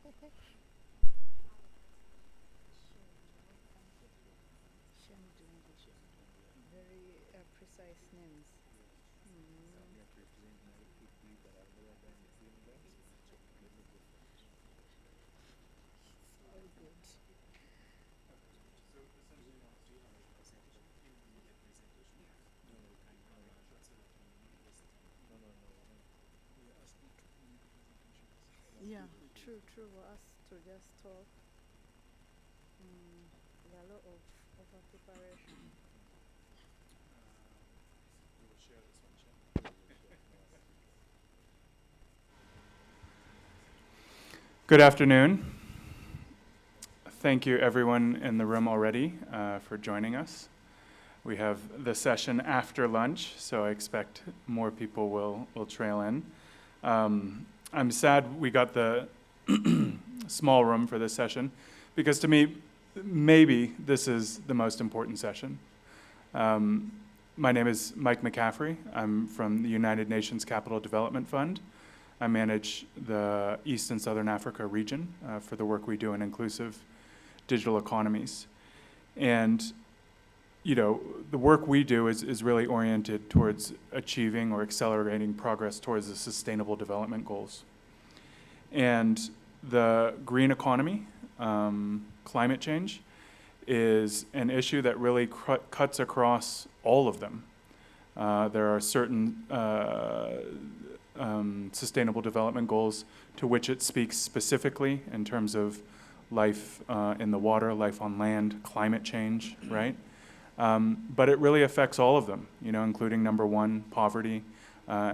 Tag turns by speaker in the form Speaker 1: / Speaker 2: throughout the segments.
Speaker 1: Very precise names. All good. Yeah, true, true. For us to just talk. There are a lot of over preparation.
Speaker 2: Good afternoon. Thank you everyone in the room already for joining us. We have the session after lunch, so I expect more people will trail in. I'm sad we got the small room for this session, because to me, maybe this is the most important session. My name is Mike McCaffrey. I'm from the United Nations Capital Development Fund. I manage the East and Southern Africa region for the work we do in inclusive digital economies. And you know, the work we do is really oriented towards achieving or accelerating progress towards the Sustainable Development Goals. And the green economy, climate change, is an issue that really cuts across all of them. There are certain Sustainable Development Goals to which it speaks specifically in terms of life in the water, life on land, climate change, right? But it really affects all of them, you know, including number 1, poverty,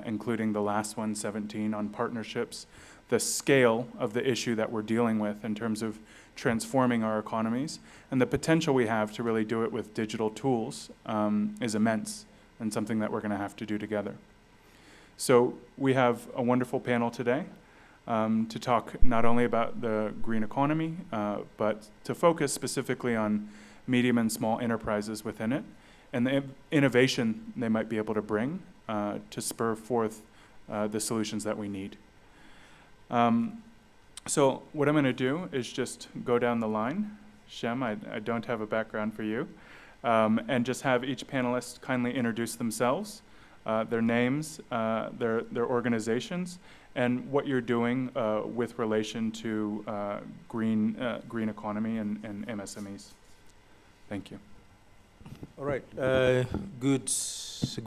Speaker 2: including the last one, 17, on partnerships. The scale of the issue that we're dealing with in terms of transforming our economies and the potential we have to really do it with digital tools is immense, and something that we're going to have to do together. So we have a wonderful panel today to talk not only about the green economy, but to focus specifically on medium and small enterprises within it, and the innovation they might be able to bring to spur forth the solutions that we need. So what I'm going to do is just go down the line. Shem, I don't have a background for you. And just have each panelist kindly introduce themselves, their names, their organizations, and what you're doing with relation to green economy and MSMEs. Thank you.
Speaker 3: All right. Good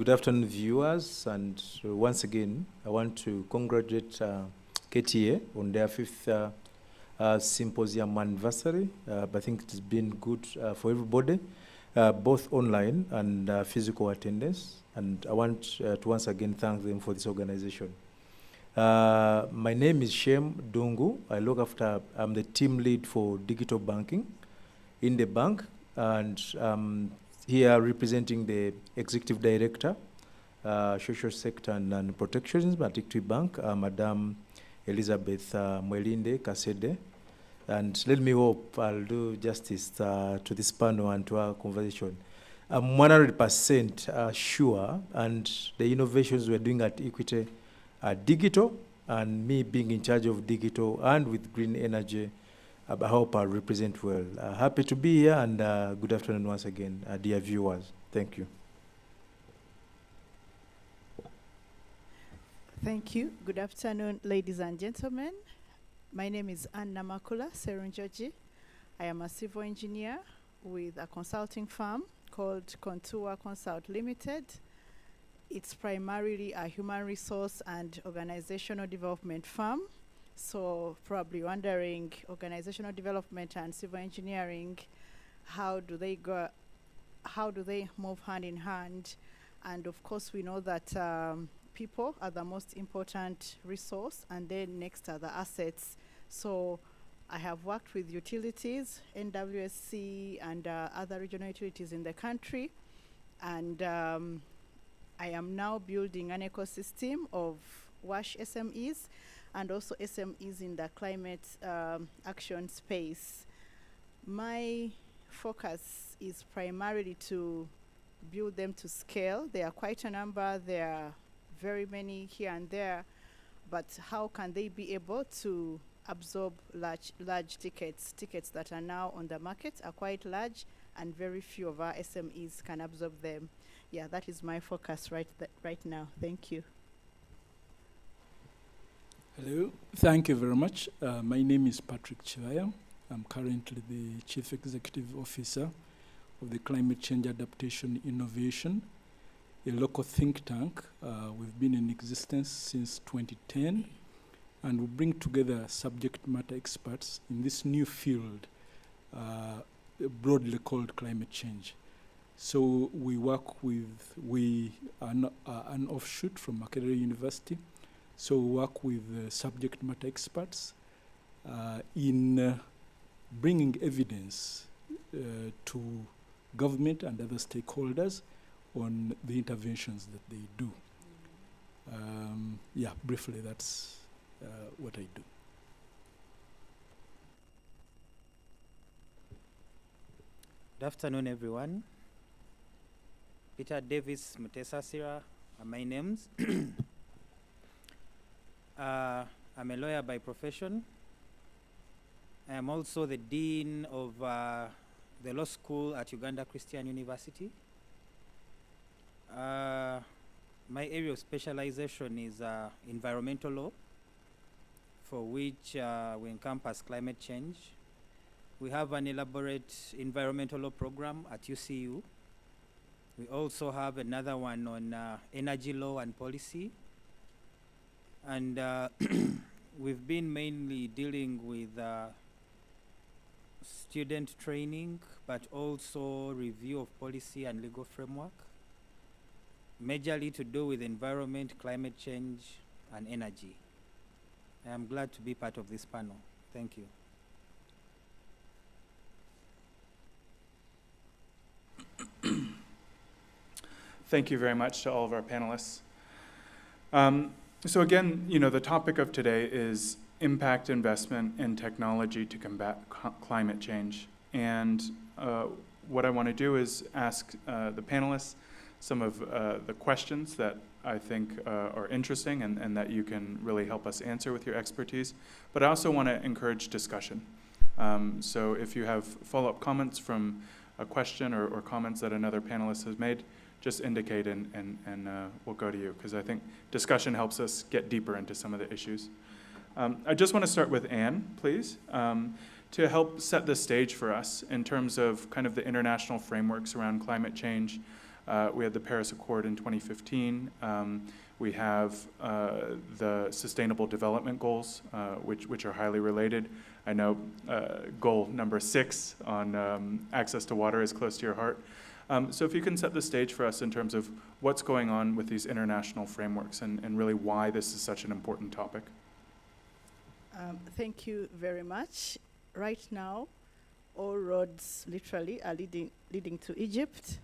Speaker 3: afternoon, viewers. And once again, I want to congratulate KTA on their 5th symposium anniversary. I think it's been good for everybody, both online and physical attendance. And I want to once again thank them for this organization. My name is Shem Dungu. I'm the team lead for digital banking in the bank. And here representing the executive director, social sector and protections at Equity Bank, Madam Elizabeth Mwelinde Kasede. And let me hope I'll do justice to this panel and to our conversation. I'm 100% sure, and the innovations we're doing at Equity are digital, and me being in charge of digital and with green energy, I hope I'll represent well. Happy to be here, and good afternoon once again, dear viewers. Thank you.
Speaker 1: Thank you. Good afternoon, ladies and gentlemen. My name is Makula Serengeti. I am a civil engineer with a consulting firm called Contour Consult Limited. It's primarily a human resource and organizational development firm. So probably wondering, organizational development and civil engineering, how do they move hand in hand? And of course, we know that people are the most important resource, and then next are the assets. So I have worked with utilities, NWSC, and other regional utilities in the country. And I am now building an ecosystem of WASH SMEs and also SMEs in the climate action space. My focus is primarily to build them to scale. There are quite a number. There are very many here and there. But how can they be able to absorb large tickets. Tickets that are now on the market are quite large, and very few of our SMEs can absorb them. Yeah, that is my focus right now. Thank you.
Speaker 4: Hello, thank you very much. My name is Patrick Chivaya. I'm currently the Chief Executive Officer of the Climate Change Adaptation Innovation, a local think tank. We've been in existence since 2010, and we bring together subject matter experts in this new field, broadly called climate change. So we are an offshoot from Makula University. So we work with subject matter experts in bringing evidence to government and other stakeholders on the interventions that they do. Yeah, briefly, that's what I do.
Speaker 5: Good afternoon, everyone. Peter Davis Mutesasira are my names. I'm a lawyer by profession. I am also the Dean of the Law School at Uganda Christian University. My area of specialization is environmental law, for which we encompass climate change. We have an elaborate environmental law program at UCU. We also have another one on energy law and policy. And we've been mainly dealing with student training, but also review of policy and legal framework, majorly to do with environment, climate change, and energy. I am glad to be part of this panel. Thank you.
Speaker 2: Thank you very much to all of our panelists. So again, the topic of today is impact investment in technology to combat climate change. And what I want to do is ask the panelists some of the questions that I think are interesting and that you can really help us answer with your expertise. But I also want to encourage discussion. So if you have follow-up comments from a question or comments that another panelist has made, just indicate and we'll go to you, because I think discussion helps us get deeper into some of the issues. I just want to start with Anne, please, to help set the stage for us in terms of kind of the international frameworks around climate change. We had the Paris Accord in 2015. We have the Sustainable Development Goals, which are highly related. I know goal number 6 on access to water is close to your heart. So if you can set the stage for us in terms of what's going on with these international frameworks and really why this is such an important topic.
Speaker 1: Thank you very much. Right now, all roads literally are leading to Egypt.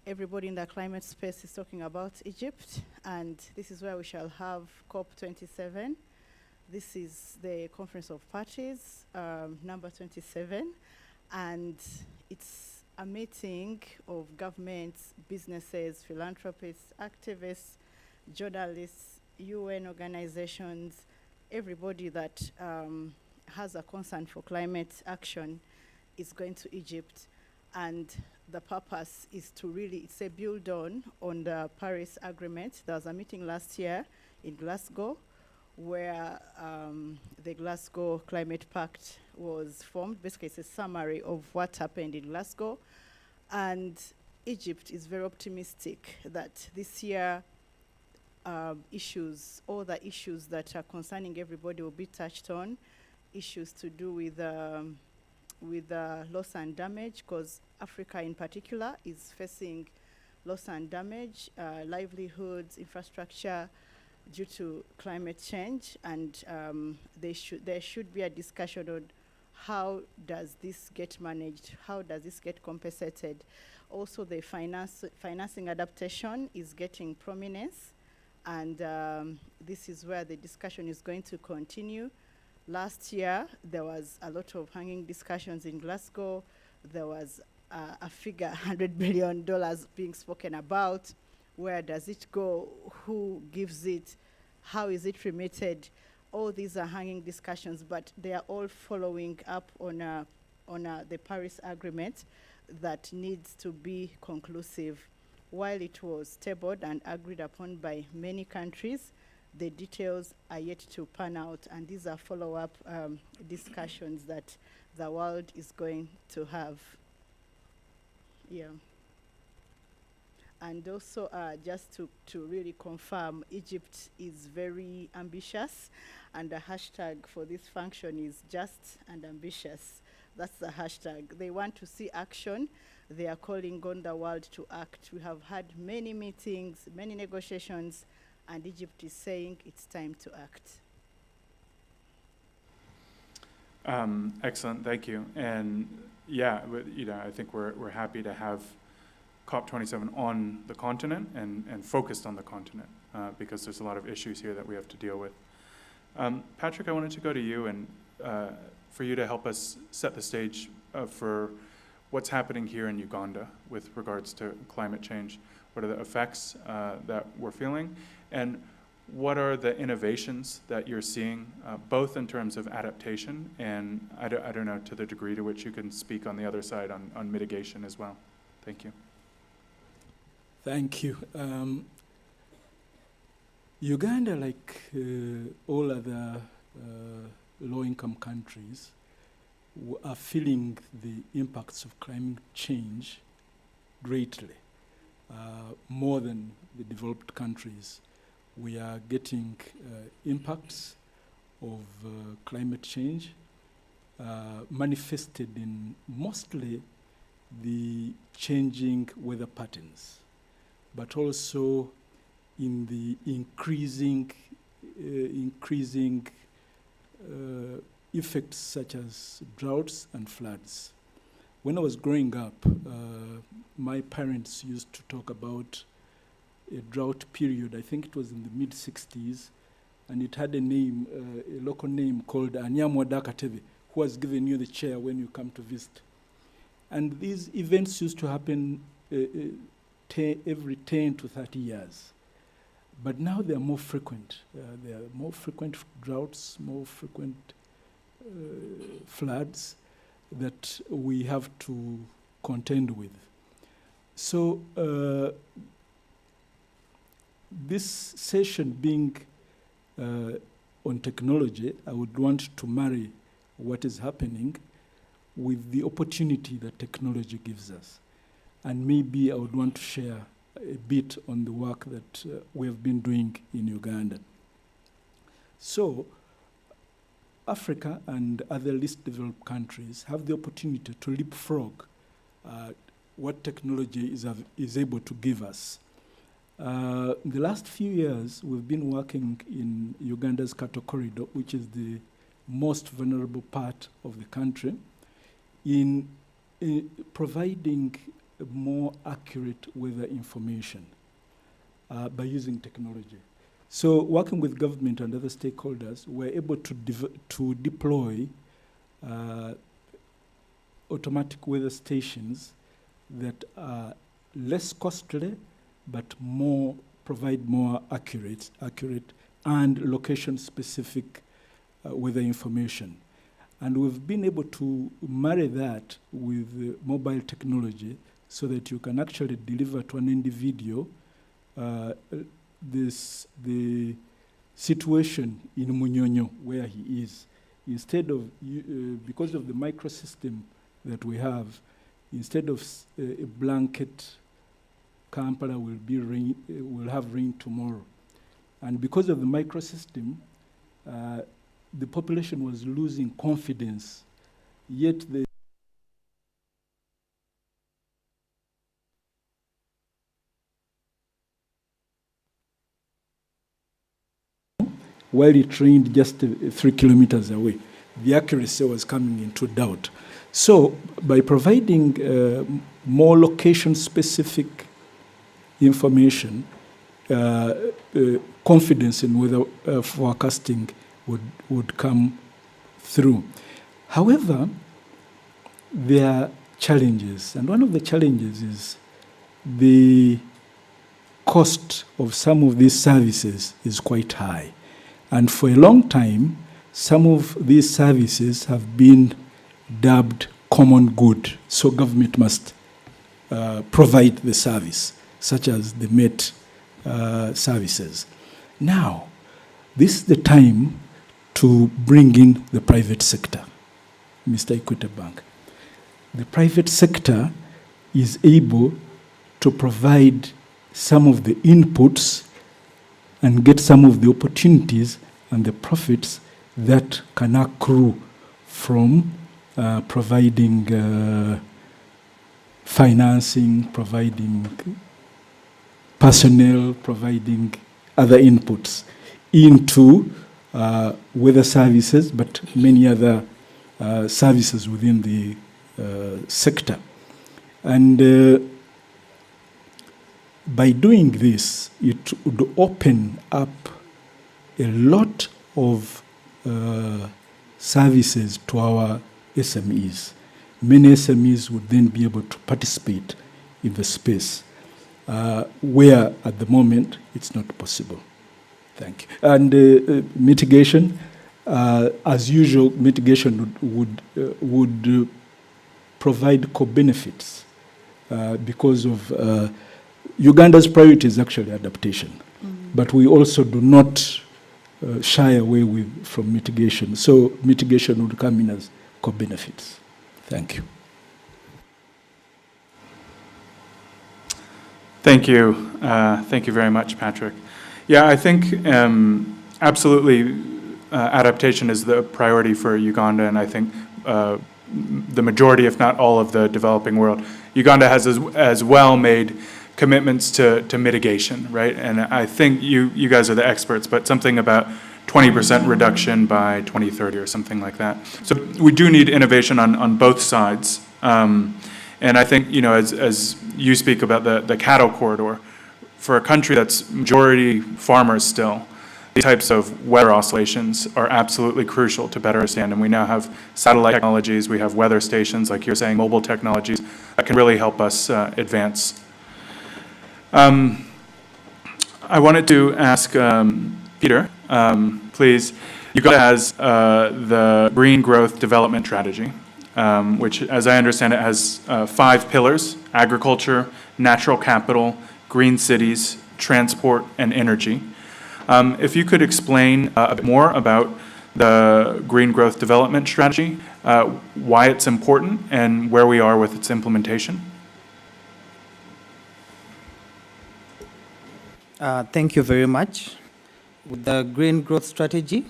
Speaker 1: Everybody in the climate space is talking about Egypt, and this is where we shall have COP27. This is the Conference of Parties, number 27, and it's a meeting of governments, businesses, philanthropists, activists, journalists, UN organizations, everybody that has a concern for climate action is going to Egypt. And the purpose is to really, it's a build on the Paris Agreement. There was a meeting last year in Glasgow where the Glasgow Climate Pact was formed. Basically, it's a summary of what happened in Glasgow. And Egypt is very optimistic that this year all the issues that are concerning everybody will be touched on. Issues to do with loss and damage, because Africa in particular is facing loss and damage, livelihoods, infrastructure, due to climate change, and there should be a discussion on how does this get managed, how does this get compensated. Also, the financing adaptation is getting prominence, and this is where the discussion is going to continue. Last year, there was a lot of hanging discussions in Glasgow. There was a figure, $100 billion being spoken about. Where does it go? Who gives it? How is it remitted? all these are hanging discussions, but they are all following up on the Paris Agreement that needs to be conclusive. While it was tabled and agreed upon by many countries, the details are yet to pan out, and these are follow-up discussions that the world is going to have. Yeah. And also, just to really confirm, Egypt is very ambitious, and the hashtag for this function is just and ambitious. That's the hashtag. They want to see action. They are calling on the world to act. We have had many meetings, many negotiations, and Egypt is saying it's time to act.
Speaker 2: Excellent, thank you. And yeah, I think we're happy to have COP27 on the continent and focused on the continent because there's a lot of issues here that we have to deal with. Patrick, I wanted to go to you and for you to help us set the stage for what's happening here in Uganda with regards to climate change. What are the effects that we're feeling? And what are the innovations that you're seeing, both in terms of adaptation and, I don't know, to the degree to which you can speak on the other side on mitigation as well. Thank you.
Speaker 4: Thank you. Uganda, like all other low-income countries, are feeling the impacts of climate change greatly, more than the developed countries. We are getting impacts of climate change manifested in mostly the changing weather patterns, but also in the increasing effects such as droughts and floods. When I was growing up, my parents used to talk about a drought period. I think it was in the mid-60s, and it had a name, a local name called Anyamwadakateve, who was giving you the chair when you come to visit. And these events used to happen every 10 to 30 years. But now they are more frequent. There are more frequent droughts, more frequent floods that we have to contend with. So this session being on technology, I would want to marry what is happening with the opportunity that technology gives us. And maybe I would want to share a bit on the work that we have been doing in Uganda. So Africa and other least developed countries have the opportunity to leapfrog what technology is able to give us. In the last few years, we've been working in Uganda's cattle corridor, which is the most vulnerable part of the country, in providing more accurate weather information by using technology. So working with government and other stakeholders, we're able to deploy automatic weather stations that are less costly, but provide more accurate and location-specific weather information. And we've been able to marry that with mobile technology so that you can actually deliver to an individual the situation in Munyonyo where he is. Instead of, because of the microsystem that we have, instead of a blanket, Kampala will have rain tomorrow. And because of the microsystem, the population was losing confidence, yet while it rained just 3 kilometers away, the accuracy was coming into doubt. So by providing more location-specific information, confidence in weather forecasting would come through. However, there are challenges, and one of the challenges is the cost of some of these services is quite high. And for a long time, some of these services have been dubbed common good. So government must provide the service, such as the Met services. Now, this is the time to bring in the private sector, Mr. Equity Bank. The private sector is able to provide some of the inputs and get some of the opportunities and the profits that can accrue from providing financing, providing personnel, providing other inputs into weather services, but many other services within the sector. And by doing this, it would open up a lot of services to our SMEs. Many SMEs would then be able to participate in the space where at the moment it's not possible. Thank you. And mitigation, as usual, mitigation would provide co-benefits because of Uganda's priority is actually adaptation, but we also do not shy away from mitigation. So mitigation would come in as co-benefits. Thank you.
Speaker 2: Thank you. Thank you very much, Patrick. Yeah, I think absolutely adaptation is the priority for Uganda, and I think the majority, if not all, of the developing world. Uganda has as well made commitments to mitigation, right? And I think you guys are the experts, but something about 20% reduction by 2030 or something like that. So we do need innovation on both sides. And I think, you know, as you speak about the cattle corridor, for a country that's majority farmers still, these types of weather oscillations are absolutely crucial to better understand. And we now have satellite technologies, we have weather stations, like you're saying, mobile technologies that can really help us advance. I wanted to ask Peter, please. Uganda has the Green Growth Development Strategy, which, as I understand it, has 5 pillars: agriculture, natural capital, green cities, transport, and energy. If you could explain a bit more about the Green Growth Development Strategy, why it's important, and where we are with its implementation.
Speaker 5: Thank you very much. With the Green Growth Strategy,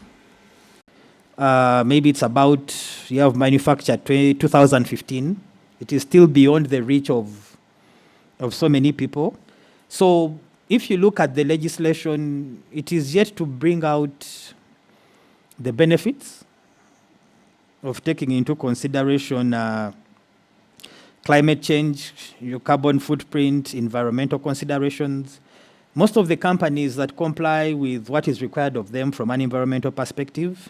Speaker 5: maybe it's about year of manufacture 2015. It is still beyond the reach of so many people. So if you look at the legislation, it is yet to bring out the benefits of taking into consideration climate change, your carbon footprint, environmental considerations. Most of the companies that comply with what is required of them from an environmental perspective,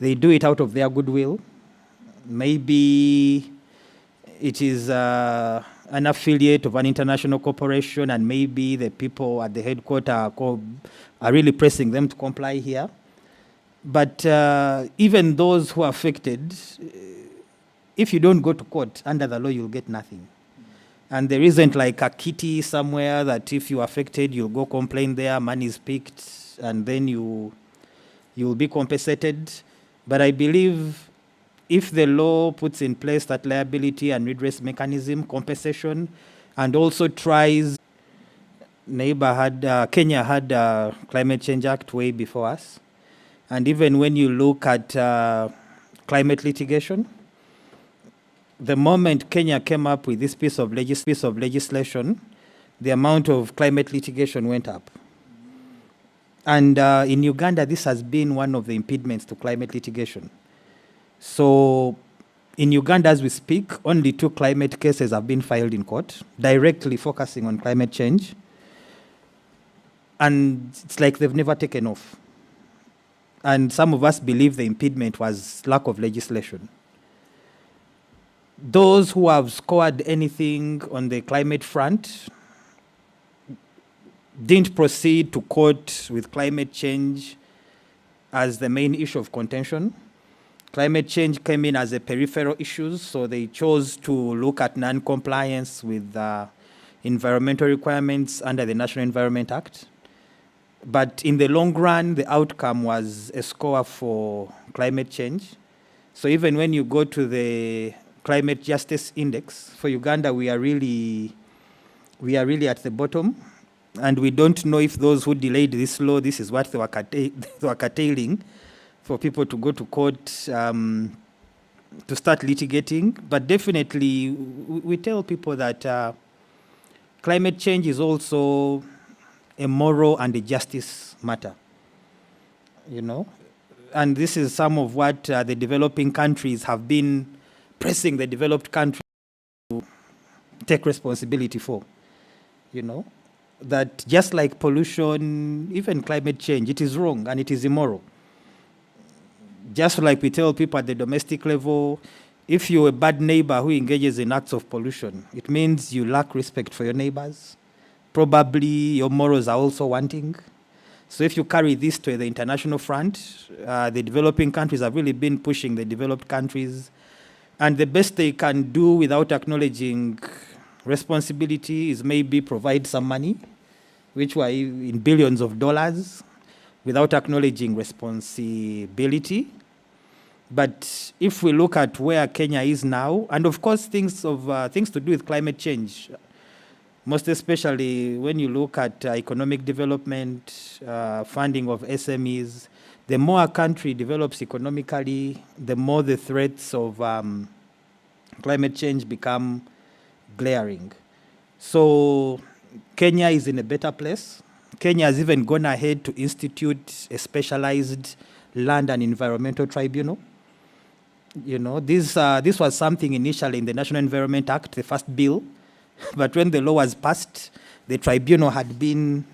Speaker 5: they do it out of their goodwill. Maybe it is an affiliate of an international corporation, and maybe the people at the headquarters are really pressing them to comply here. But even those who are affected, if you don't go to court under the law, you'll get nothing. And there isn't like a kitty somewhere that if you're affected, you'll go complain there, money is picked, and then you'll be compensated. But I believe if the law puts in place that liability and redress mechanism, compensation, and also tries, Kenya had a Climate Change Act way before us. And even when you look at climate litigation, the moment Kenya came up with this piece of legislation, the amount of climate litigation went up. And in Uganda, this has been one of the impediments to climate litigation. So in Uganda, as we speak, only 2 climate cases have been filed in court, directly focusing on climate change. And it's like they've never taken off. And some of us believe the impediment was lack of legislation. Those who have scored anything on the climate front didn't proceed to court with climate change as the main issue of contention. Climate change came in as a peripheral issue, so they chose to look at non-compliance with environmental requirements under the National Environment Act. But in the long run, the outcome was a score for climate change. So even when you go to the Climate Justice Index, for Uganda, we are really at the bottom. And we don't know if those who delayed this law, this is what they were curtailing, for people to go to court to start litigating. But definitely, we tell people that climate change is also a moral and a justice matter, you know. And this is some of what the developing countries have been pressing the developed countries to take responsibility for, you know. That just like pollution, even climate change, it is wrong and it is immoral. Just like we tell people at the domestic level, if you're a bad neighbor who engages in acts of pollution, it means you lack respect for your neighbors. Probably your morals are also wanting. So if you carry this to the international front, the developing countries have really been pushing the developed countries. And the best they can do without acknowledging responsibility is maybe provide some money, which were in billions of dollars, without acknowledging responsibility. But if we look at where Kenya is now, and of course things to do with climate change, most especially when you look at economic development, funding of SMEs, the more a country develops economically, the more the threats of climate change become glaring. So Kenya is in a better place. Kenya has even gone ahead to institute a specialized land and environmental tribunal. You know, this was something initially in the National Environment Act, the first bill, but when the law was passed, the tribunal had been,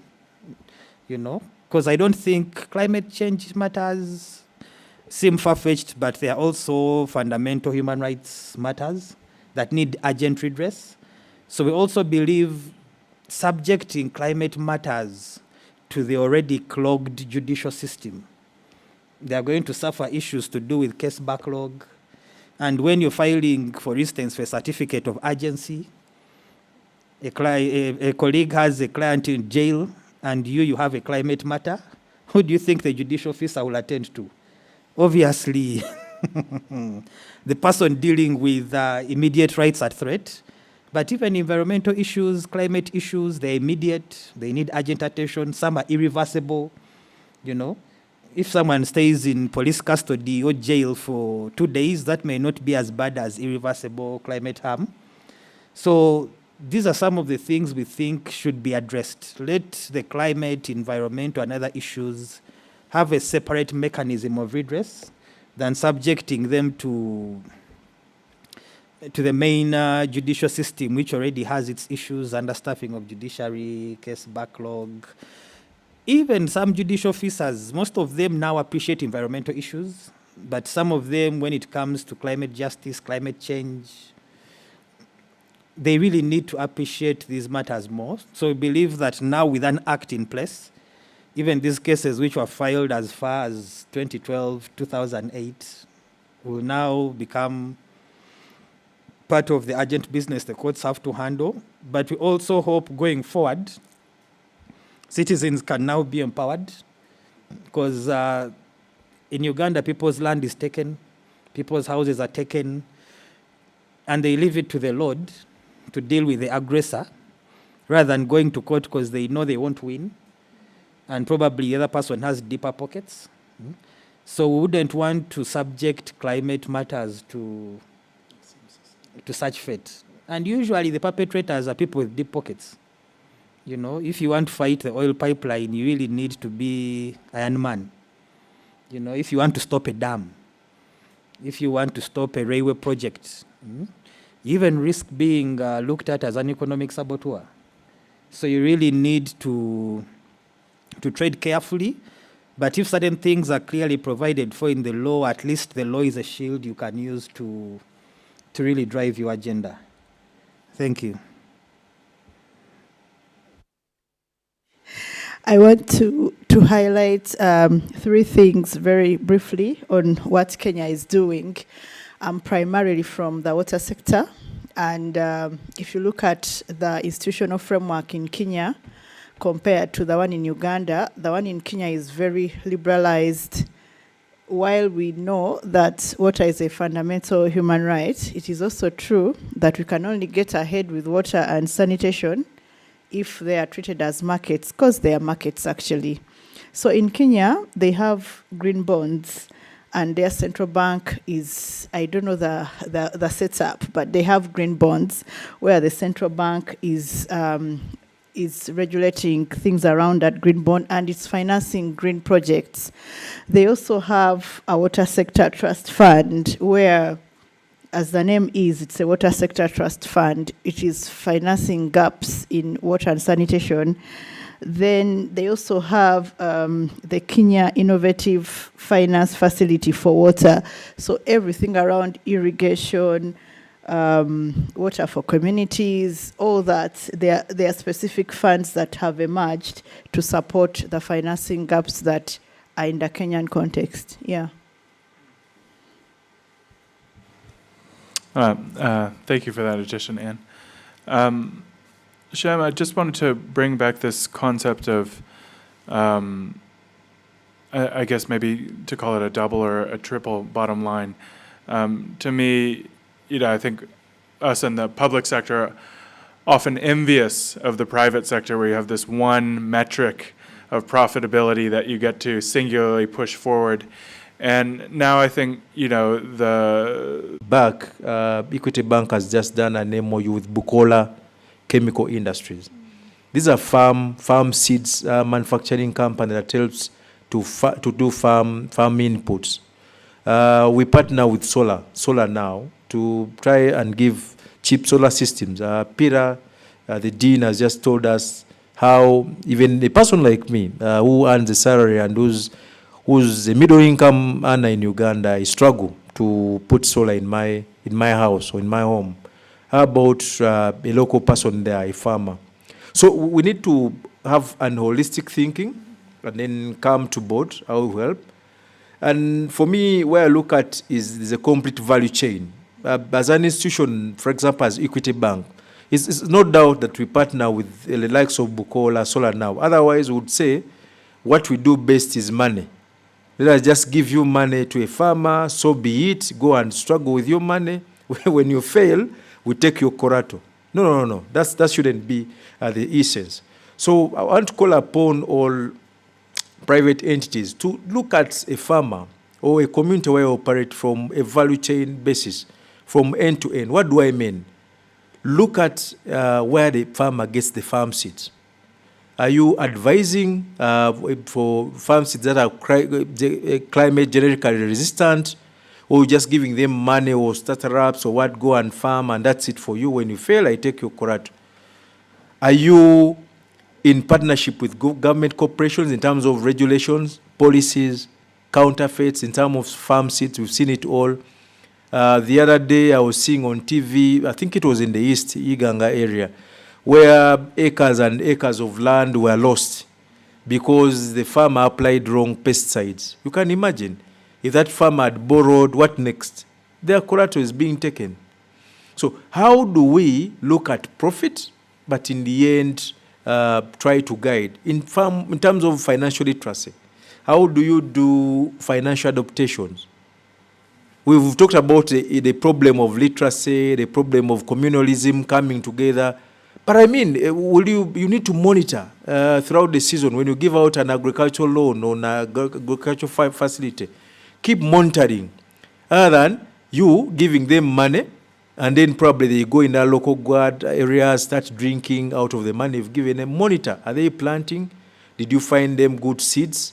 Speaker 5: you know, because I don't think climate change matters seem far-fetched, but they are also fundamental human rights matters that need urgent redress. So we also believe subjecting climate matters to the already clogged judicial system. They are going to suffer issues to do with case backlog. And when you're filing, for instance, for a certificate of urgency, a colleague has a client in jail, and you have a climate matter, who do you think the judicial officer will attend to? Obviously, the person dealing with immediate rights at threat. But even environmental issues, climate issues, they're immediate, they need urgent attention, some are irreversible, you know. If someone stays in police custody or jail for 2 days, that may not be as bad as irreversible climate harm. So these are some of the things we think should be addressed. Let the climate, environmental, and other issues have a separate mechanism of redress than subjecting them to the main judicial system, which already has its issues, understaffing of judiciary, case backlog. Even some judicial officers, most of them now appreciate environmental issues, but some of them, when it comes to climate justice, climate change, they really need to appreciate these matters more. So we believe that now with an act in place, even these cases which were filed as far as 2012, 2008, will now become part of the urgent business the courts have to handle. But we also hope going forward, citizens can now be empowered, because in Uganda, people's land is taken, people's houses are taken, and they leave it to the Lord to deal with the aggressor, rather than going to court because they know they won't win, and probably the other person has deeper pockets. So we wouldn't want to subject climate matters to such fate. And usually the perpetrators are people with deep pockets. You know, if you want to fight the oil pipeline, you really need to be Iron Man. You know, if you want to stop a dam, if you want to stop a railway project, you even risk being looked at as an economic saboteur. So you really need to tread carefully. But if certain things are clearly provided for in the law, at least the law is a shield you can use to really drive your agenda. Thank you.
Speaker 1: I want to highlight 3 things very briefly on what Kenya is doing. Primarily from the water sector. And if you look at the institutional framework in Kenya compared to the one in Uganda, the one in Kenya is very liberalized. While we know that water is a fundamental human right, it is also true that we can only get ahead with water and sanitation if they are treated as markets, because they are markets actually. So in Kenya, they have green bonds. And their central bank is, I don't know the setup, but they have green bonds where the central bank is regulating things around that green bond and it's financing green projects. They also have a water sector trust fund where, as the name is, it's a water sector trust fund. It is financing gaps in water and sanitation. Then they also have the Kenya Innovative Finance Facility for water. So everything around irrigation, water for communities, all that. There are specific funds that have emerged to support the financing gaps that are in the Kenyan context. Yeah.
Speaker 2: Thank you for that addition, Anne. Shem, I just wanted to bring back this concept of, I guess maybe to call it a double or a triple bottom line. To me, I think us in the public sector are often envious of the private sector where you have this one metric of profitability that you get to singularly push forward. And now I think, the
Speaker 3: Equity Bank has just done an MOU with Makula Chemical Industries. These are farm seeds manufacturing company that helps to do farm inputs. We partner with solar now to try and give cheap solar systems. Peter, the dean, has just told us how even a person like me who earns a salary and who's a middle income earner in Uganda, I struggle to put solar in my house or in my home. How about a local person there, a farmer? So we need to have an holistic thinking and then come to board, how we help. And for me, where I look at is the complete value chain. As an institution, for example, as Equity Bank, it's no doubt that we partner with the likes of Bukola, Solar now. Otherwise, we would say what we do best is money. Let us just give you money to a farmer, so be it, go and struggle with your money. When you fail, we take your corato. No. That shouldn't be the essence. So I want to call upon all private entities to look at a farmer or a community where you operate from a value chain basis, from end to end. What do I mean? Look at where the farmer gets the farm seeds. Are you advising for farm seeds that are climate genetically resistant? Or just giving them money or startups or what, go and farm and that's it for you. When you fail, I take your corato. Are you in partnership with government corporations in terms of regulations, policies, counterfeits, in terms of farm seeds? We've seen it all. The other day I was seeing on TV, I think it was in the East Uganda area, where acres and acres of land were lost because the farmer applied wrong pesticides. You can imagine. If that farmer had borrowed, what next? Their collateral is being taken. So how do we look at profit, but in the end try to guide? In terms of financial literacy, how do you do financial adaptations? We've talked about the problem of literacy, the problem of communalism coming together. But I mean, you need to monitor throughout the season when you give out an agricultural loan or an agricultural facility. Keep monitoring, other than you giving them money, and then probably they go in their local guard areas, start drinking out of the money you've given them. Monitor, are they planting? Did you find them good seeds?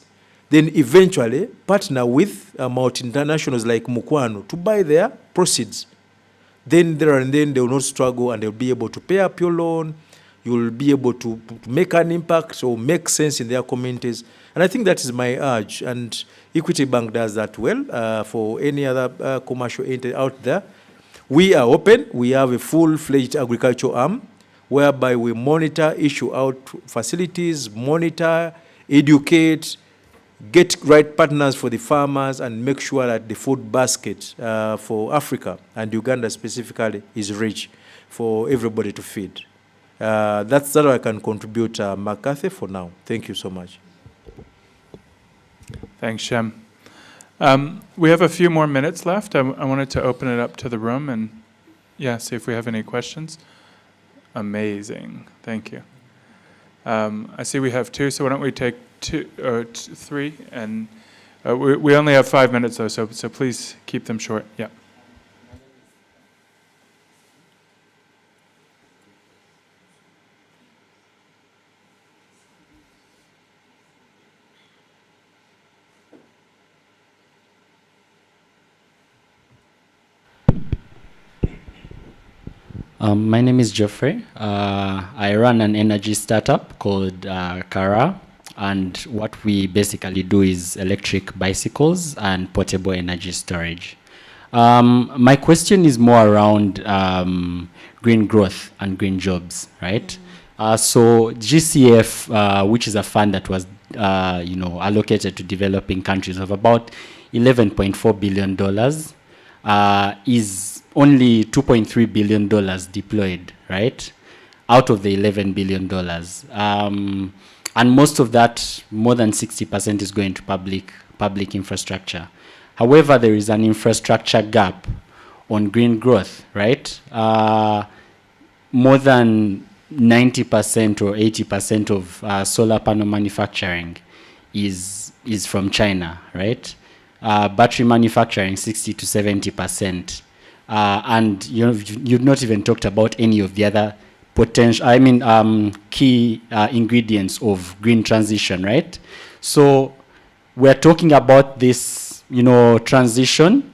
Speaker 3: Then eventually partner with multinationals like Mukwano to buy their proceeds. Then there and then they will not struggle and they'll be able to pay up your loan. You'll be able to make an impact or make sense in their communities. And I think that is my urge. And Equity Bank does that well for any other commercial entity out there. We are open. We have a full-fledged agricultural arm. whereby we monitor, issue out facilities, monitor, educate, get right partners for the farmers, and make sure that the food basket for Africa and Uganda specifically is rich for everybody to feed. That's what I can contribute, McCarthy, for now. Thank you so much.
Speaker 2: Thanks, Shem. We have a few more minutes left. I wanted to open it up to the room and, see if we have any questions. Amazing. Thank you. I see we have two, so why don't we take three? And we only have 5 minutes, though, so please keep them short. Yeah.
Speaker 6: My name is Geoffrey. I run an energy startup called Kara, and what we basically do is electric bicycles and portable energy storage. My question is more around green growth and green jobs, right? So GCF, which is a fund that was allocated to developing countries of about $11.4 billion, is only $2.3 billion deployed, right, out of the $11 billion. And most of that, more than 60%, is going to public infrastructure. However, there is an infrastructure gap on green growth, right? More than 90% or 80% of solar panel manufacturing is from China, right? Battery manufacturing, 60 to 70%. And you've not even talked about any of the other potential, key ingredients of green transition, right? So we're talking about this, transition,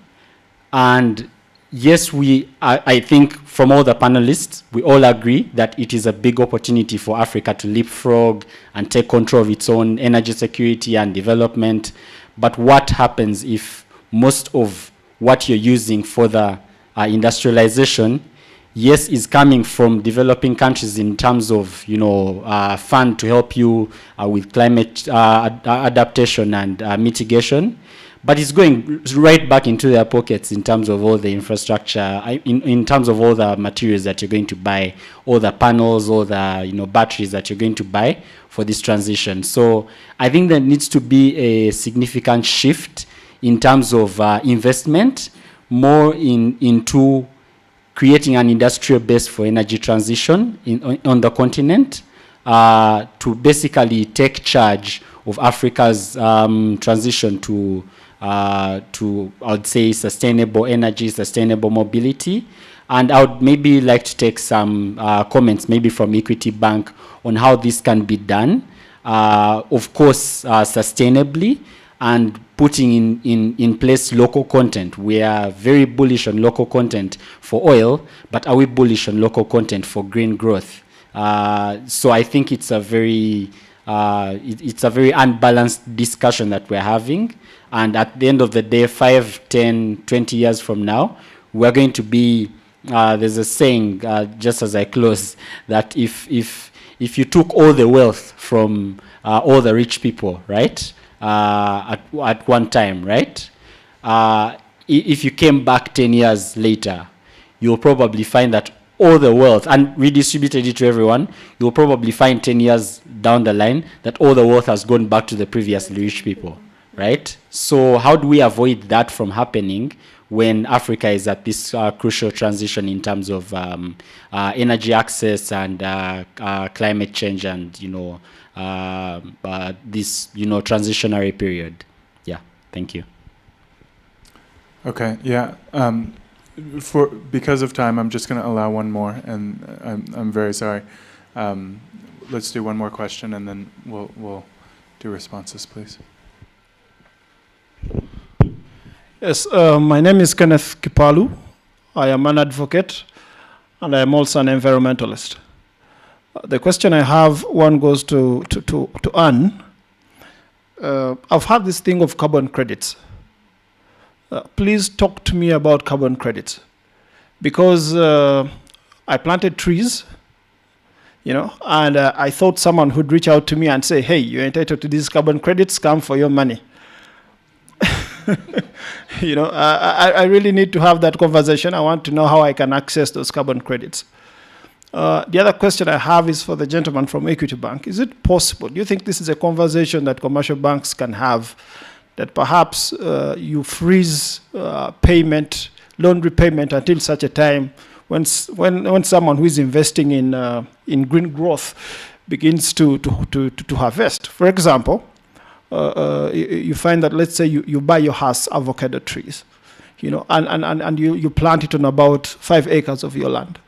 Speaker 6: and yes, I think from all the panelists, we all agree that it is a big opportunity for Africa to leapfrog and take control of its own energy security and development. But what happens if most of what you're using for the industrialization, yes, is coming from developing countries in terms of, fund to help you with climate adaptation and mitigation, but it's going right back into their pockets in terms of all the infrastructure, in terms of all the materials that you're going to buy, all the panels, all the batteries that you're going to buy for this transition. So I think there needs to be a significant shift in terms of investment, more into creating an industrial base for energy transition on the continent, to basically take charge of Africa's transition to I would say, sustainable energy, sustainable mobility. And I would maybe like to take some comments, maybe from Equity Bank, on how this can be done, of course, sustainably, and putting in place local content. We are very bullish on local content for oil, but are we bullish on local content for green growth? So I think it's a very unbalanced discussion that we're having. And at the end of the day, 5, 10, 20 years from now, we're going to be, there's a saying, just as I close, that if you took all the wealth from all the rich people, right, at one time, right, if you came back 10 years later, you'll probably find that all the wealth, and redistributed it to everyone, you'll probably find 10 years down the line that all the wealth has gone back to the previously rich people, right? So how do we avoid that from happening when Africa is at this crucial transition in terms of energy access and climate change and, this, transitionary period? Yeah, thank you.
Speaker 2: Okay, yeah. Because of time, I'm just going to allow one more, and I'm very sorry. Let's do one more question, and then we'll do responses, please.
Speaker 7: Yes, my name is Kenneth Kipalu. I am an advocate, and I am also an environmentalist. The question I have, one goes to Anne. I've had this thing of carbon credits. Please talk to me about carbon credits, because I planted trees and I thought someone would reach out to me and say, hey, you're entitled to these carbon credits, come for your money. I really need to have that conversation. I want to know how I can access those carbon credits. The other question I have is for the gentleman from Equity Bank. Is it possible, do you think this is a conversation that commercial banks can have, that perhaps you freeze loan repayment until such a time when someone who is investing in green growth begins to harvest? For example, you find that, let's say you buy your house avocado trees, and you plant it on about 5 acres of your land,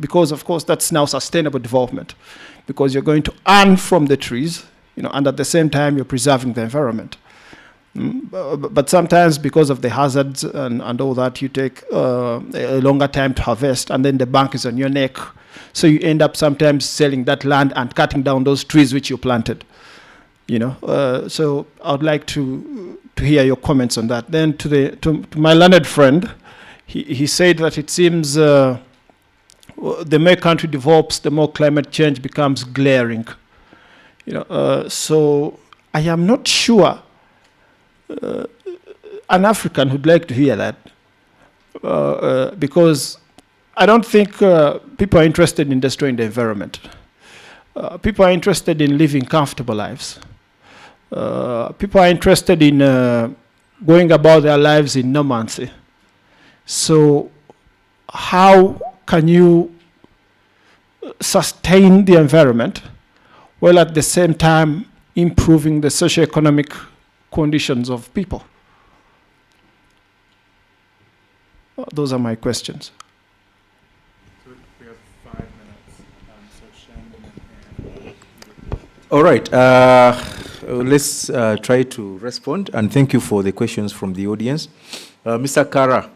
Speaker 7: because of course that's now sustainable development, because you're going to earn from the trees, and at the same time you're preserving the environment. But sometimes because of the hazards and all that, you take a longer time to harvest, and then the bank is on your neck. So you end up sometimes selling that land and cutting down those trees which you planted. So I would like to hear your comments on that. Then to my learned friend, he said that it seems the more country develops, the more climate change becomes glaring. So I am not sure an African would like to hear that, because I don't think people are interested in destroying the environment. People are interested in living comfortable lives. People are interested in going about their lives in normalcy. So how can you sustain the environment while at the same time improving the socioeconomic conditions of people? Those are my questions.
Speaker 2: So we have 5 minutes.
Speaker 3: All right. Let's try to respond, and thank you for the questions from the audience. Mr. Kara,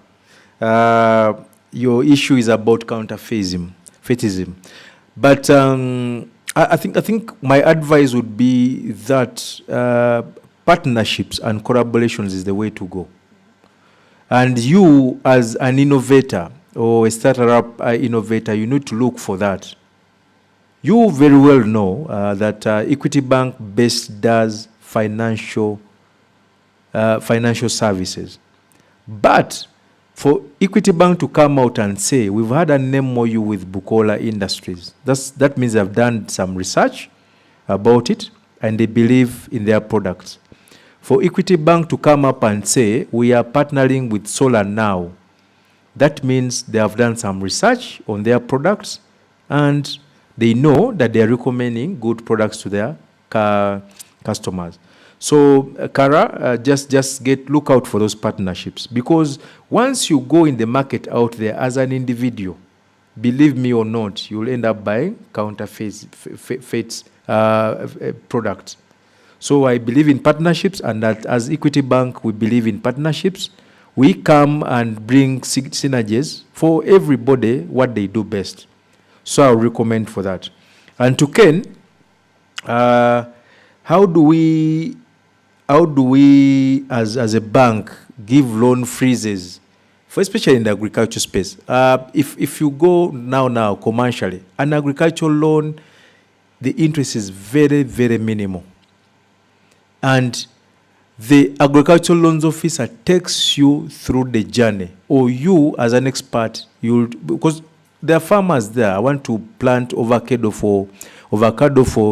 Speaker 3: your issue is about counterfeitism, but I think my advice would be that partnerships and collaborations is the way to go. And you, as an innovator or a startup innovator, you need to look for that. You very well know that Equity Bank best does financial services. But for Equity Bank to come out and say, we've had an MOU with Bukola Industries, that means they've done some research about it and they believe in their products. For Equity Bank to come up and say, we are partnering with Solar Now, that means they have done some research on their products and they know that they are recommending good products to their customers. So, Kara, just look out for those partnerships, because once you go in the market out there as an individual, believe me or not, you'll end up buying counterfeit products. So I believe in partnerships, and that as Equity Bank, we believe in partnerships. We come and bring synergies for everybody, what they do best. So I'll recommend for that. And to Ken, how do we as a bank give loan freezes, for especially in the agriculture space? If you go now commercially, an agricultural loan, the interest is very, very minimal. And the agricultural loans officer takes you through the journey, or you as an expert, because there are farmers there. I want to plant avocado for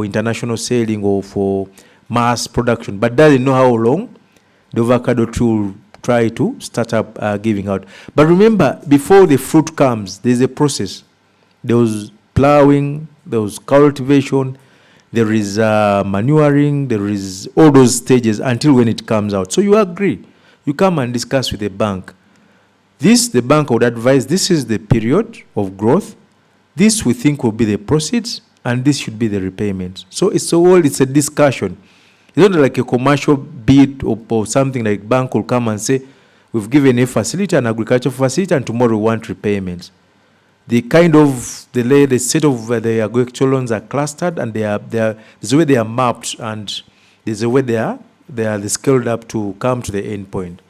Speaker 3: international selling or for mass production, but doesn't know how long the avocado tree will try to start up giving out. But remember, before the fruit comes, there's a process. There was plowing, there was cultivation, there is manuring, there is all those stages until when it comes out. So you agree. You come and discuss with the bank. The bank would advise, this is the period of growth. This we think will be the proceeds, and this should be the repayment. So it's a discussion. It's not like a commercial bid or something like bank will come and say, we've given a facility, an agricultural facility, and tomorrow we want repayments. The set of the agricultural loans are clustered, and there's a way they are mapped, and there's a way they are scaled up to come to the end point.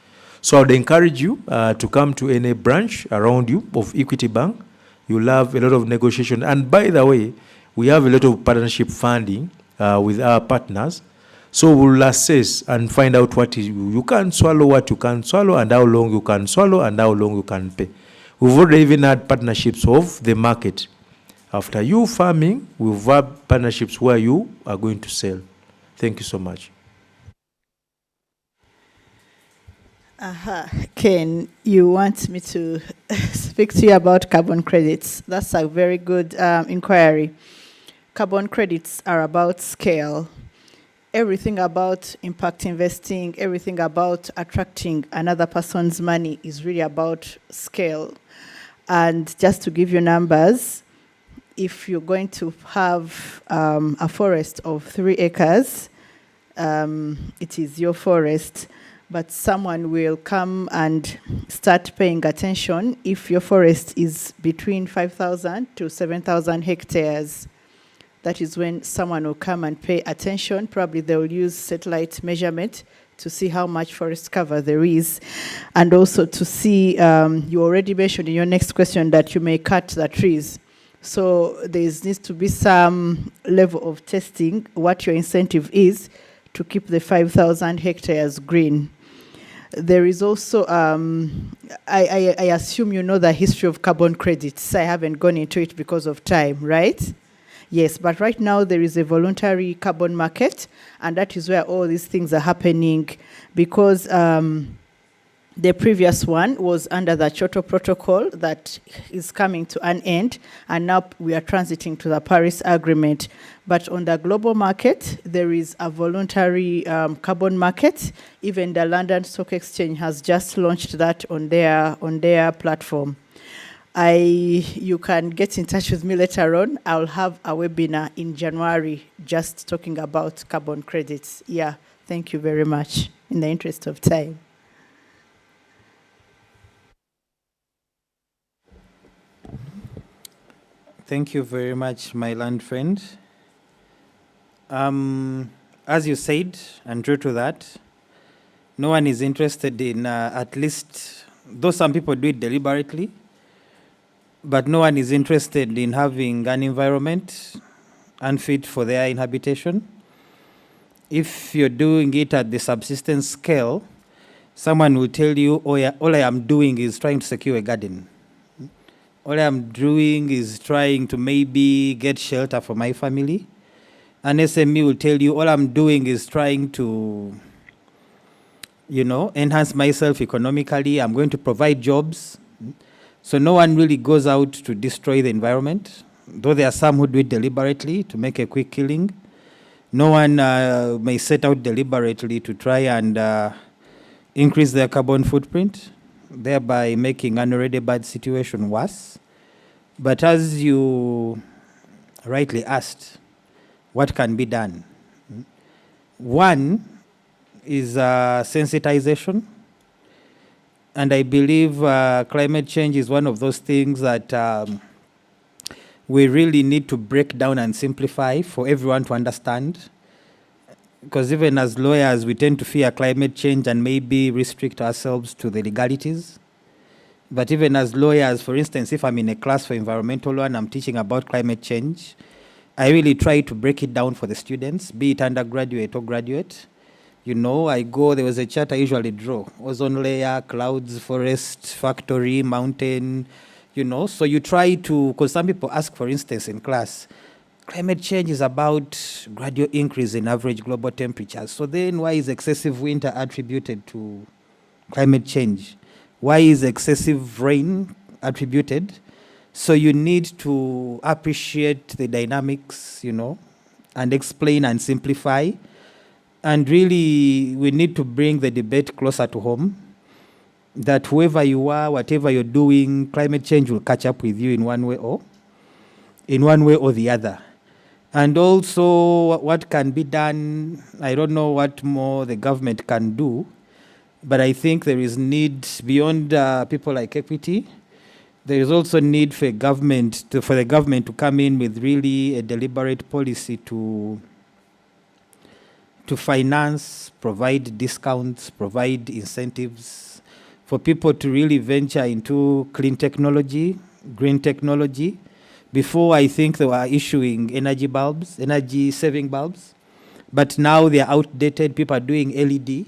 Speaker 3: So I would encourage you to come to any branch around you of Equity Bank. You'll have a lot of negotiation. And by the way, we have a lot of partnership funding with our partners. So we'll assess and find out what you can swallow, what you can swallow, and how long you can swallow, and how long you can pay. We've already even had partnerships of the market. After you farming, we've had partnerships where you are going to sell. Thank you so much.
Speaker 1: Ken, you want me to speak to you about carbon credits? That's a very good inquiry. Carbon credits are about scale. Everything about impact investing, everything about attracting another person's money is really about scale. And just to give you numbers, if you're going to have a forest of 3 acres, it is your forest, but someone will come and start paying attention if your forest is between 5,000 to 7,000 hectares. That is when someone will come and pay attention. Probably they will use satellite measurement to see how much forest cover there is. And also to see, you already mentioned in your next question that you may cut the trees. So there needs to be some level of testing what your incentive is to keep the 5,000 hectares green. There is also, I assume you know the history of carbon credits. I haven't gone into it because of time, right? Yes, but right now there is a voluntary carbon market, and that is where all these things are happening, because the previous one was under the Kyoto Protocol that is coming to an end, and now we are transiting to the Paris Agreement. But on the global market, there is a voluntary carbon market. Even the London Stock Exchange has just launched that on their platform. You can get in touch with me later on. I'll have a webinar in January just talking about carbon credits. Yeah, thank you very much, in the interest of time.
Speaker 5: Thank you very much, my land friend. As you said, and true to that, no one is interested in, at least, though some people do it deliberately, but no one is interested in having an environment unfit for their inhabitation. If you're doing it at the subsistence scale, someone will tell you, oh yeah, all I am doing is trying to secure a garden. All I am doing is trying to maybe get shelter for my family. An SME will tell you, all I'm doing is trying to, enhance myself economically. I'm going to provide jobs. So no one really goes out to destroy the environment, though there are some who do it deliberately to make a quick killing. No one may set out deliberately to try and increase their carbon footprint, thereby making an already bad situation worse. But as you rightly asked, what can be done? One is sensitization. And I believe climate change is one of those things that we really need to break down and simplify for everyone to understand. Because even as lawyers, we tend to fear climate change and maybe restrict ourselves to the legalities. But even as lawyers, for instance, if I'm in a class for environmental law and I'm teaching about climate change, I really try to break it down for the students, be it undergraduate or graduate. There was a chart I usually draw: ozone layer, clouds, forest, factory, mountain, So you try to, because some people ask, for instance, in class, climate change is about gradual increase in average global temperatures. So then why is excessive winter attributed to climate change? Why is excessive rain attributed? So you need to appreciate the dynamics, and explain and simplify. And really, we need to bring the debate closer to home, that whoever you are, whatever you're doing, climate change will catch up with you in one way or the other. And also, what can be done, I don't know what more the government can do, but I think there is need, beyond people like Equity, there is also need for the government to come in with really a deliberate policy to finance, provide discounts, provide incentives for people to really venture into clean technology, green technology, Before, I think they were issuing energy saving bulbs, but now they are outdated. People are doing LED,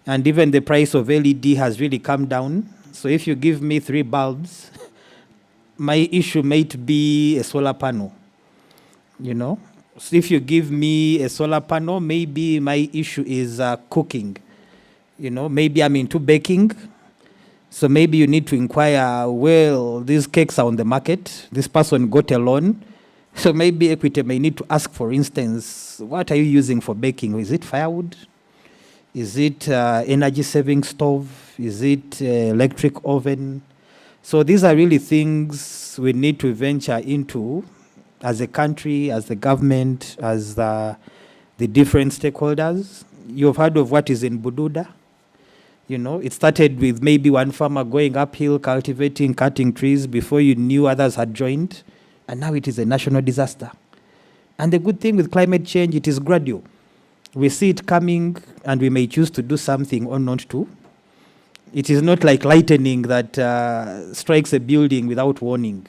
Speaker 5: and even the price of LED has really come down. So if you give me 3 bulbs, my issue might be a solar panel, you know. So if you give me a solar panel, maybe my issue is cooking. You know, maybe I'm into baking. So maybe you need to inquire, well, these cakes are on the market. This person got a loan. So maybe Equity may need to ask, for instance, what are you using for baking? Is it firewood? Is it energy saving stove? Is it electric oven? So these are really things we need to venture into as a country, as the government, as the different stakeholders. You've heard of what is in Bududa. You know, it started with maybe one farmer going uphill, cultivating, cutting trees. Before you knew, others had joined. And now it is a national disaster. And the good thing with climate change, it is gradual. We see it coming, and we may choose to do something or not to. It is not like lightning that strikes a building without warning.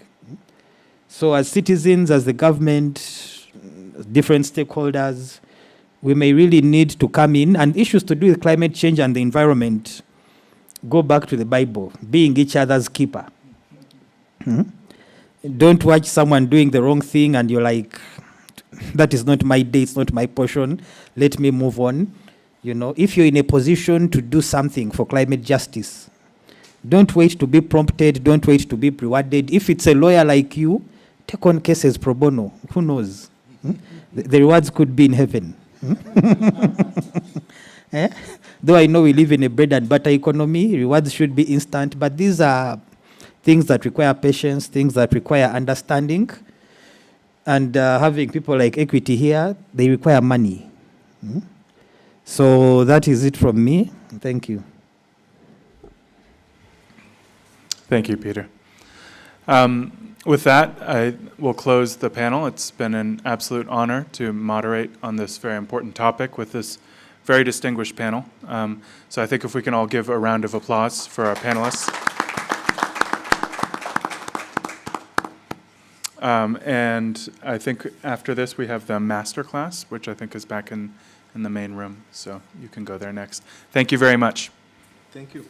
Speaker 5: So as citizens, as the government, different stakeholders, we may really need to come in, and issues to do with climate change and the environment go back to the Bible, being each other's keeper. Don't watch someone doing the wrong thing and you're like, that is not my day, it's not my portion, let me move on. You know, if you're in a position to do something for climate justice, don't wait to be prompted, don't wait to be rewarded. If it's a lawyer like you, take on cases pro bono. Who knows? The rewards could be in heaven. Though I know we live in a bread and butter economy, rewards should be instant, but these are things that require patience, things that require understanding. And having people like Equity here, they require money. So that is it from me. Thank you.
Speaker 2: Thank you, Peter. With that, I will close the panel. It's been an absolute honor to moderate on this very important topic with this very distinguished panel. So I think if we can all give a round of applause for our panelists. And I think after this we have the master class, which I think is back in the main room. So you can go there next. Thank you very much.
Speaker 3: Thank you.